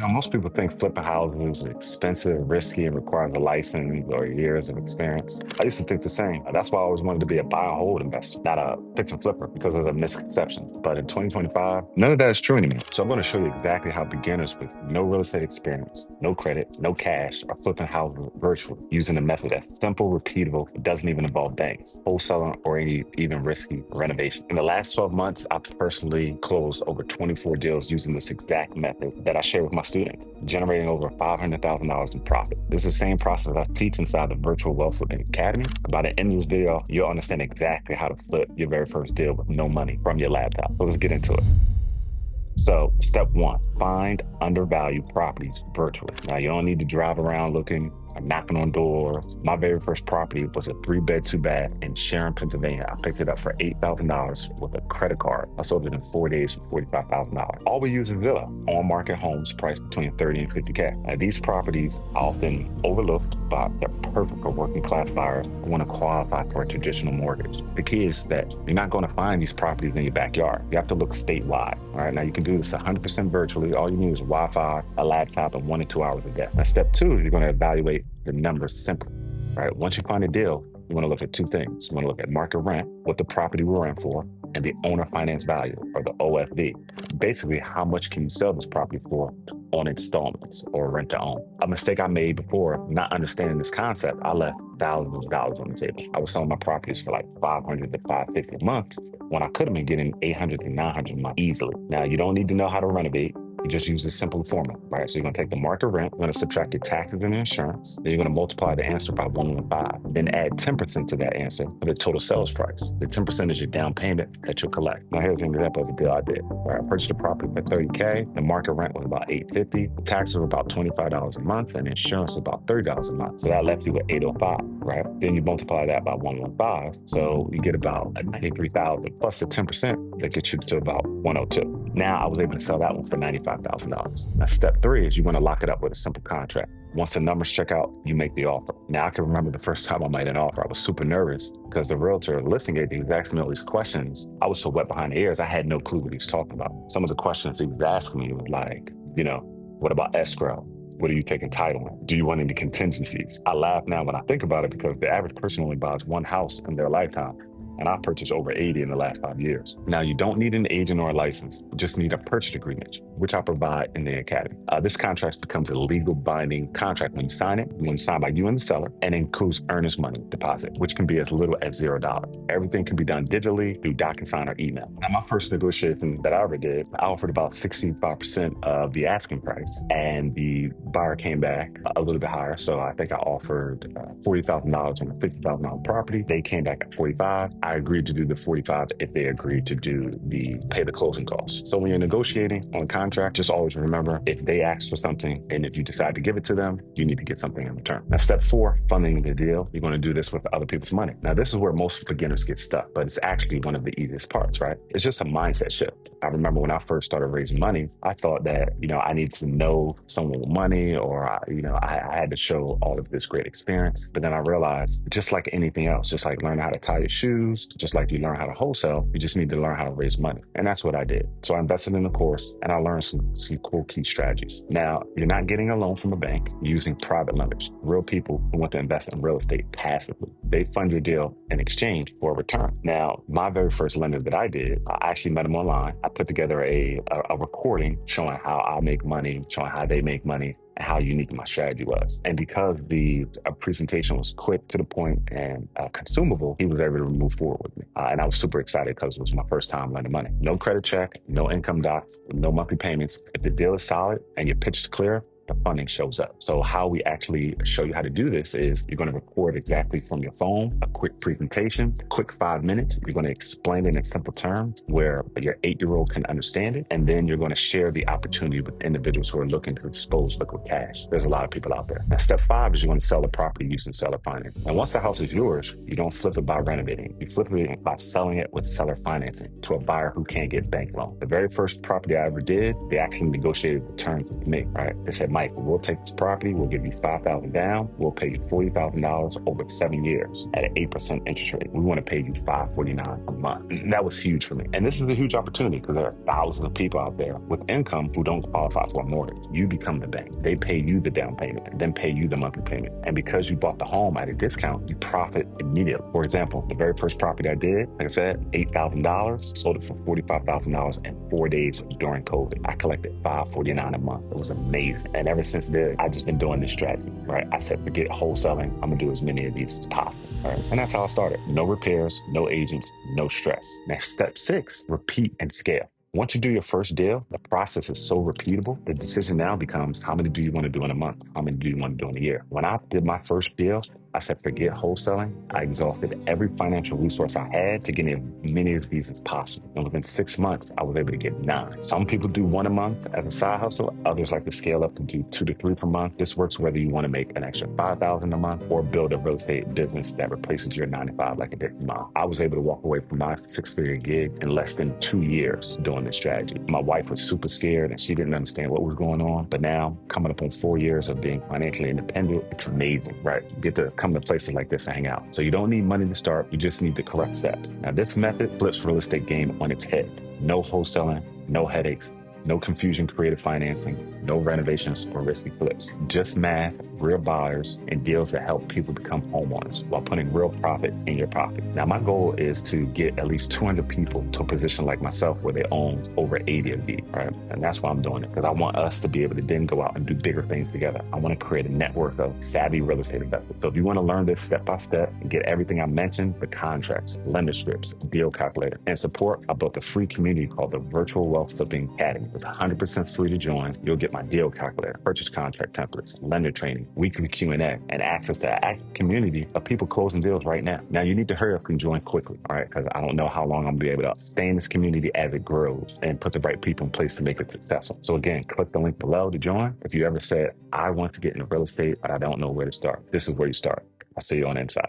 Now, most people think flipping houses is expensive, risky, and requires a license or years of experience. I used to think the same. That's why I always wanted to be a buy and hold investor, not a fix and flipper, because of the misconceptions. But in 2025, none of that is true anymore. So I'm going to show you exactly how beginners with no real estate experience, no credit, no cash, are flipping houses virtually using a method that's simple, repeatable, it doesn't even involve banks, wholesaling, or any even risky renovation. In the last 12 months, I've personally closed over 24 deals using this exact method that I share with my students, generating over $500,000 in profit. This is the same process I teach inside the Virtual Wealth Flipping Academy. By the end of this video, you'll understand exactly how to flip your very first deal with no money from your laptop. So let's get into it. So step one, find undervalued properties virtually. Now you don't need to drive around looking or knocking on doors. My very first property was a 3-bed, 2-bath in Sharon, Pennsylvania. I picked it up for $8,000 with a credit card. I sold it in 4 days for $45,000. All we use is Zillow. On market homes priced between 30 and 50K. Now these properties are often overlooked, but they're perfect for working class buyers who want to qualify for a traditional mortgage. The key is that you're not going to find these properties in your backyard. You have to look statewide. All right, now you can do this 100% virtually. All you need is Wi-Fi, a laptop, and 1 to 2 hours a day. Now step two, you're going to evaluate the numbers simply. All right, once you find a deal, you want to look at two things. You want to look at market rent, what the property will rent for, and the owner finance value, or the OFV. Basically, how much can you sell this property for on installments or rent to own? A mistake I made before, not understanding this concept, I left thousands of dollars on the table. I was selling my properties for like $500 to $550 a month when I could have been getting $800 to $900 a month easily. Now, you don't need to know how to renovate. You just use this simple formula, right? So you're gonna take the market rent, you're gonna subtract your taxes and insurance, then you're gonna multiply the answer by 115, then add 10% to that answer for the total sales price. The 10% is your down payment that you'll collect. Now here's an example of a deal I did. Right, I purchased a property for $30K, the market rent was about $850, the taxes were about $25 a month, and insurance was about $30 a month. So that left you with $805, right? Then you multiply that by 115, so you get about $93,000 plus the 10% that gets you to about 102. Now I was able to sell that one for $95,000. Now step three is you want to lock it up with a simple contract. Once the numbers check out, you make the offer. Now I can remember the first time I made an offer, I was super nervous because the realtor, the listing agent, was asking me all these questions. I was so wet behind the ears, I had no clue what he was talking about. Some of the questions he was asking me was like, what about escrow? What are you taking title in? Do you want any contingencies? I laugh now when I think about it because the average person only buys one house in their lifetime. And I've purchased over 80 in the last 5 years. Now, you don't need an agent or a license, you just need a purchase agreement, which I provide in the academy. This contract becomes a legal binding contract when you sign it, when it's signed by you and the seller, and includes earnest money deposit, which can be as little as $0. Everything can be done digitally through DocuSign or email. Now, my first negotiation that I ever did, I offered about 65% of the asking price, and the buyer came back a little bit higher. So I think I offered $40,000 on a $50,000 property. They came back at 45. I agreed to do the 45 if they agreed to pay the closing costs. So when you're negotiating on a contract, just always remember, if they ask for something and if you decide to give it to them, you need to get something in return. Now, step four, funding the deal. You're going to do this with other people's money. Now, this is where most beginners get stuck, but it's actually one of the easiest parts, right? It's just a mindset shift. I remember when I first started raising money, I thought that, I needed to know someone with money, or, I had to show all of this great experience. But then I realized, just like anything else, just like learning how to tie your shoes, just like you learn how to wholesale, you just need to learn how to raise money. And that's what I did. So I invested in the course and I learned some cool key strategies. Now, you're not getting a loan from a bank, you're using private lenders, real people who want to invest in real estate passively. They fund your deal in exchange for a return. Now, my very first lender that I did, I actually met him online. I put together a recording showing how I make money, showing how they make money, and how unique my strategy was. And because the presentation was quick, to the point, and consumable, he was able to move forward with me. And I was super excited because it was my first time lending money. No credit check, no income docs, no monthly payments. If the deal is solid and your pitch is clear, the funding shows up. So how we actually show you how to do this is you're going to record exactly from your phone, a quick presentation, quick 5 minutes. You're going to explain it in simple terms where your 8-year-old can understand it. And then you're going to share the opportunity with individuals who are looking to expose liquid cash. There's a lot of people out there. Now, step 5 is you're going to sell the property using seller finance. And once the house is yours, you don't flip it by renovating. You flip it by selling it with seller financing to a buyer who can't get bank loan. The very first property I ever did, they actually negotiated the terms with me, right? They said, Mike, we'll take this property, we'll give you $5,000 down, we'll pay you $40,000 over 7 years at an 8% interest rate. We want to pay you $549 a month. And that was huge for me. And this is a huge opportunity because there are thousands of people out there with income who don't qualify for a mortgage. You become the bank. They pay you the down payment and then pay you the monthly payment. And because you bought the home at a discount, you profit immediately. For example, the very first property I did, like I said, $8,000, sold it for $45,000 in 4 days during COVID. I collected $549 a month. It was amazing. And ever since then, I've just been doing this strategy, right? I said, forget wholesaling. I'm gonna do as many of these as possible. Right? And that's how I started. No repairs, no agents, no stress. Next, step 6, repeat and scale. Once you do your first deal, the process is so repeatable. The decision now becomes, how many do you want to do in a month? How many do you want to do in a year? When I did my first deal, I said, forget wholesaling. I exhausted every financial resource I had to get as many of these as possible. And within 6 months, I was able to get 9. Some people do 1 a month as a side hustle. Others like to scale up to do 2 to 3 per month. This works whether you want to make an extra $5,000 a month or build a real estate business that replaces your 9 to 5 like a different month. I was able to walk away from my 6-figure gig in less than 2 years doing this strategy. My wife was super scared and she didn't understand what was going on. But now, coming up on 4 years of being financially independent, it's amazing, right? You get to come to places like this and hang out. So you don't need money to start. You just need the correct steps. Now, this method flips real estate game on its head. No wholesaling, no headaches, no confusion creative financing, no renovations or risky flips. Just math, real buyers, and deals that help people become homeowners while putting real profit in your pocket. Now, my goal is to get at least 200 people to a position like myself where they own over 80 of these, right? And that's why I'm doing it, because I want us to be able to then go out and do bigger things together. I want to create a network of savvy real estate investors. So if you want to learn this step by step and get everything I mentioned, the contracts, lender strips, deal calculator, and support, I built a free community called the Virtual Wealth Flipping Academy. It's 100% free to join. You'll get my deal calculator, purchase contract templates, lender training, weekly Q&A, and access to an active community of people closing deals right now. Now, you need to hurry up and join quickly, all right? Because I don't know how long I'm going to be able to stay in this community as it grows and put the right people in place to make it successful. So again, click the link below to join. If you ever said, I want to get into real estate, but I don't know where to start, this is where you start. I'll see you on the inside.